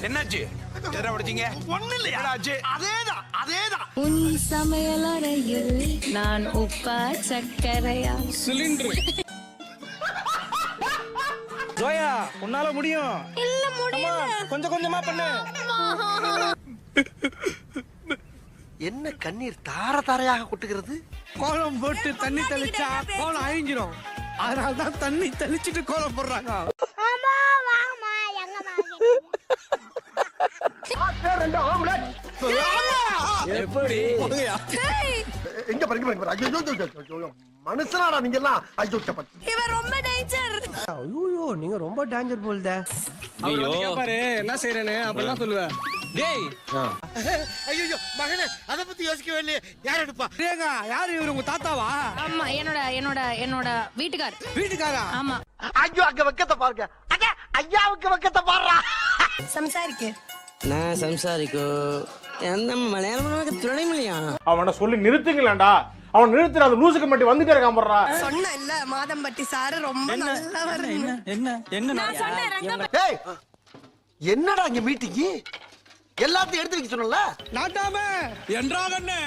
என்னாச்சு? எதா படிச்சீங்க? ஒண்ணு இல்லையா? அதேதான். உன் சமையலறையில் நான் உப்பா சக்கரையா? சிலிண்டர். ஜோயா, உன்னால முடியும். இல்ல முடியல. கொஞ்சம் கொஞ்சமா பண்ணு. என்ன கண்ணீர் தார தாரையாக கொட்டுகிறது? கோலம் போட்டு தண்ணி தெளிச்சா கோலம் அழிஞ்சிரும். அதனாலதான் தண்ணி தெளிச்சிட்டு கோலம் போடுறாங்க. எப்படி எங்க பாருங்க மனுஷனாடா நீங்க எல்லாம். இவன் ரொம்ப டேஞ்சர். ஐயோ நீங்க ரொம்ப டேஞ்சர் போல்தே. ஐயோ பாரு என்ன செய்றேன்னு அப்பலாம் சொல்லுவ. டேய் ஐயோ மகனே அத பத்தி யோசிக்கவே இல்லையே. யார் எடுப்பா? ரேகா யார் இவரு? உங்க தாத்தாவா? ஆமா என்னோட வீட்டுக்காரா? ஆமா. ஐயோ அங்க வெக்கத்தை பாருங்க. அங்க ஐயாவுக்கு வெக்கத்தை பாருடா. സംസാരിക്ക്. நான் சம்சாரிக்கோ என்ன மலையாளம் துணைமொழியா? அவனை சொல்லி நிறுத்துங்களேன்டா. அவன் நிறுத்துற அந்த லூசுக்கு மட்டும் வந்துட்டே இருக்கான் போடுறா. சொன்ன இல்ல மாதம்பட்டி சார் ரொம்ப நல்லவர். நான் சொன்னேன். ஏய் என்னடா இங்க மீட்டிங்? எல்லாத்தையும் எடுத்து வைக்க சொன்னல. நாட்டாம என்றா கண்ணு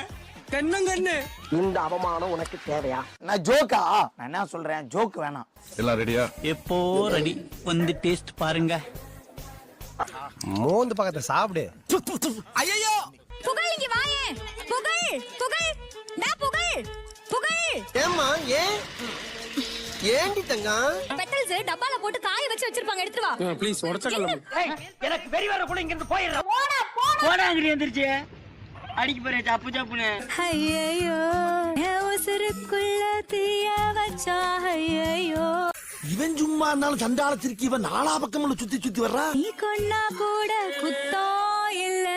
கண்ணங்கண்ணு. இந்த அவமானம் உனக்கு தேவையா? நான் ஜோக்கா? நான் என்ன சொல்றேன், ஜோக் வேணாம். எல்லாம் ரெடியா? எப்போ ரெடி. வந்து டேஸ்ட் பாருங்க. மோந்து பக்கத்தை சாப்பிடு. ஐயோ புகழ் இங்க வாயே. புகழ் ஏம்மா ஏண்டி தங்கம்? பெட்டல்ஸ் டப்பால போட்டு காய வச்சு வச்சிருப்பாங்க, எடுத்து வா. ப்ளீஸ் உடைச்சடல. எனக்கு வெறி வர கூட இங்க இருந்து போயிடுறேன். போடாங்கடி எந்திரிச்சு அடிக்க போறே சப்பு சப்புனு. ஐயோ உசுருக்குள்ள தீய வச்சா. ஐயோ இவன் சும்மா இருந்தாலும் சண்டாளத்திற்கு இவன் நாலா பக்கமும் சுத்தி வர்றா. நீ கொன்னா கூட குத்தோ இல்ல.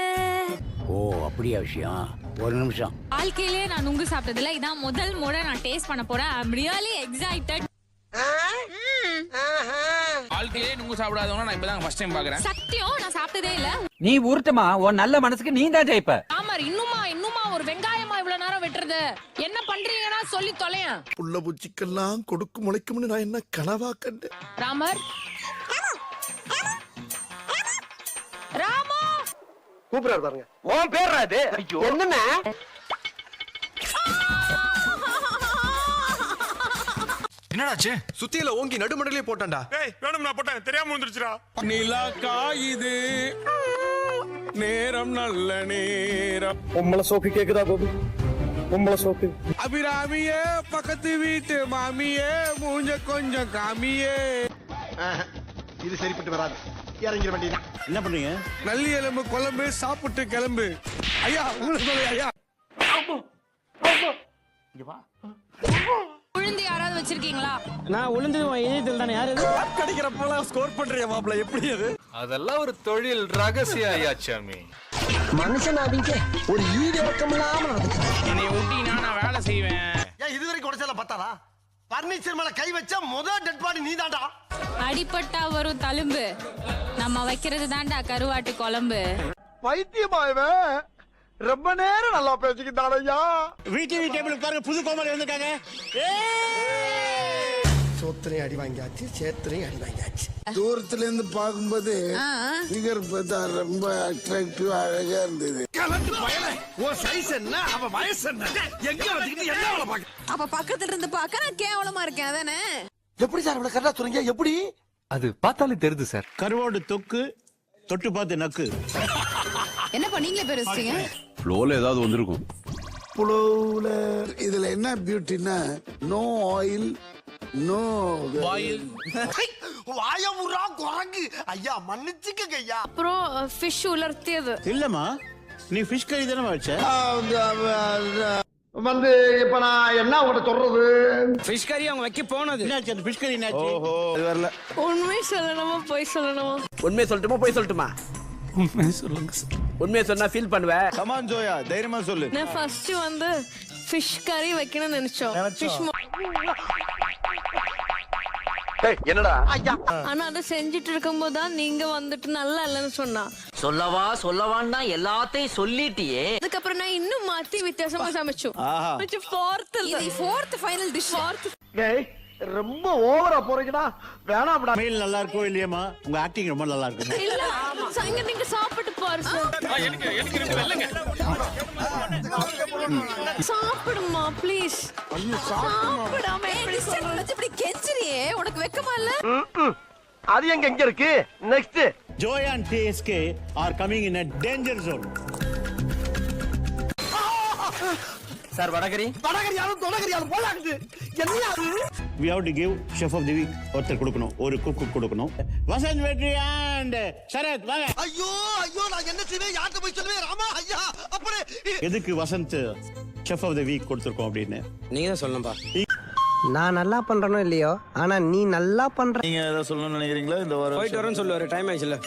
ஓ அப்படியா விஷயம்? ஒரு நிமிஷம். வாழ்க்கையிலே நான் நுங்கு சாப்பிட்டதில்ல, இதான் முதல் முறை நான் டேஸ்ட் பண்ண போறேன். ஐ அம் ரியலி எக்ஸைட்டட். வாழ்க்கையிலே நுங்கு சாப்பிடாதவங்க நான் இப்பதான் ஃபர்ஸ்ட் டைம் பாக்குறேன். சத்தியம் நான் சாப்பிட்டதே இல்ல. நீ உருட்டமா உன் நல்ல மனசுக்கு நீ தான் ஜெயிப்ப. ஆமார், இன்னுமா ஒரு வெங்காயமா இவ்வளவு நேரம் வெட்டுறது? என்ன பண்றீங்கன்னா சொல்லி தொலையேன். புள்ள பூச்சிக்கெல்லாம் கொடுக்கும் முளைக்கும்னு நான் என்ன கனவா கண்டேன். ராமர் ராமா கூப்பிடாரு பாருங்க. உன் பேர் அது? என்னண்ணே என்னடாச்சு? சுத்தியில ஓங்கி நடுமடலே போட்டான்டா. ஏய் வேணும் நான் போட்டேன் தெரியாம வந்துருச்சுடா. நிலா காயுது நேரம் நல்ல நேரம். உம்மள சோக்கு கேக்குதா பாபு? உம்மள சோக்கு. அபிராமியே பக்கத்து வீட்டு மாமியே மூஞ்ச கொஞ்சம் காமியே. இது சரிப்பட்டு வராது. இறங்கிட வேண்டியது. என்ன பண்றீங்க? நல்லி எலும்பு குழம்பு சாப்பிட்டு கிளம்பு. ஐயா உங்களுக்கு ஐயா. உளுந்து யாராவது வச்சிருக்கீங்களா? நான் உளுந்து இதயத்தில் தானே. யாரு கடிக்கிறப்பெல்லாம் ஸ்கோர் பண்றியா மாப்ள? எப்படி அது? அதெல்லாம் ஒரு தொழில் ரகசியம் ஐயாச்சாமி. மனுஷனாதீங்க ஒரு ஈடு இறக்கம் இல்லாம நடந்துக்கிறேன். என்னை ஊட்டினா நான் வேலை செய்வேன். ஏன் இதுவரைக்கும் உடைச்சல பத்தாதா? பர்னிச்சர் மேல கை வச்சா முதல் டெட் பாடி நீதான்டா. அடிப்பட்டா வரும் தழும்பு, நம்ம வைக்கிறது தாண்டா கருவாட்டு குழம்பு. பைத்தியமா இவன்? ரொம்ப நேரம் நல்லா பேசிக்கிட்டான் ஐயா. விடிவி டேபிள் பாருங்க, புது கோமாளி வந்துட்டாங்க. சோத்திரையும் அடி வாங்கியாச்சு, சேத்திரையும் அடி வாங்கியாச்சு. தூரத்துல இருந்து பாக்கும்போது ஃபிகர் பார்த்தா ரொம்ப அட்ராக்டிவ் அழகா இருந்தது. உன் சைஸ் என்ன, அவ வயசு என்ன, எங்க வச்சுக்கிட்டு என்ன அவளை பாக்க? அப்ப பக்கத்துல இருந்து பாக்க நான் கேவலமா இருக்கேன் அதானே? எப்படி சார் இவ்வளவு கரெக்டா சொல்றீங்க? எப்படி? அது பார்த்தாலே தெரியுது சார். கருவோடு தொக்கு தொட்டு பார்த்து நக்கு. என்ன பண்ணீங்களே பேர் வச்சிட்டீங்க? ஃப்ளோல ஏதாவது வந்திருக்கும். புலவுல இதுல என்ன பியூட்டினா நோ ஆயில் நோ வாயமுறா குரங்கு. ஐயா மன்னிச்சுக்கங்க ஐயா. அப்புறம் ஃபிஷ் உலர்த்தியது இல்லம்மா, நீ ஃபிஷ் கறி தானே வச்ச? வந்து இப்ப நான் என்ன உங்கள்கிட்ட சொல்றது? ஃபிஷ் கறி அவங்க வைக்க போனது. என்னாச்சு அந்த ஃபிஷ் கறி என்னாச்சு? ஓஹோ அது வரல. உண்மை சொல்லணுமா பொய் சொல்லணுமா? உண்மையை சொல்லட்டுமா போய் சொல்லட்டுமா? உண்மையை சொல்லுங்க சார். உண்மையை சொன்னா ஃபீல் பண்ணுவேன். கமான் ஜோயா, தைரியமா சொல்லு. நான் ஃபர்ஸ்ட் வந்து ஃபிஷ் கறி வைக்கணும்னு நினைச்சோம். ஃபிஷ் என்னடா ஐயா? ஆனா அதை செஞ்சுட்டு இருக்கும்போது தான் நீங்க வந்துட்டு நல்லா இல்லைன்னு சொன்னா. சொல்லவான்னா எல்லாத்தையும் சொல்லிட்டியே. அதுக்கப்புறம் நான் இன்னும் மாத்தி வித்தியாசமா சமைச்சோம். Fourth final dish. ரொம்ப ஓவரா போறீங்கடா வேணாம்டா. சமையல் நல்லா இருக்கோ இல்லையாமா உங்க ஆக்டிங் ரொம்ப நல்லா இருக்கு. இல்ல சங்க நீங்க சாப்பிட்டு பாரு சாப்பிடுமா ப்ளீஸ். சாப்பிடாம இப்படி கெஞ்சிரியே உனக்கு வெக்கமா இல்ல? அது எங்க இருக்கு? Next Zoya and DSK are coming in a danger zone. Sir வடகரி வடகரியாலும் தொடகரியாலும் போலாக்குது. என்னையா அது? We have to give chef of the week ஒருத்தர் கொடுக்கணும், ஒரு குக்கு கொடுக்கணும். வசந்த் வெற்றி and சரத் வாங்க. ஐயோ ஐயோ நான் என்ன செய்வேன்? யார்கிட்ட போய் சொல்லுவேன்? ராமா ஐயா அப்படி எதுக்கு Vasanth chef of the week கொடுத்திருக்கோம் அப்படின்னு நீங்க தான் சொல்லணும்பா. நான் நல்லா பண்றனோ இல்லையோ, ஆனா நீ நல்லா பண்ற. நீங்க ஏதாவது சொல்லணும்னு நினைக்கிறீங்களா? இந்த வாரம் போயிட்டு வரேன்னு சொல்லுவாரு, டைம் ஆயிடுச்சுல.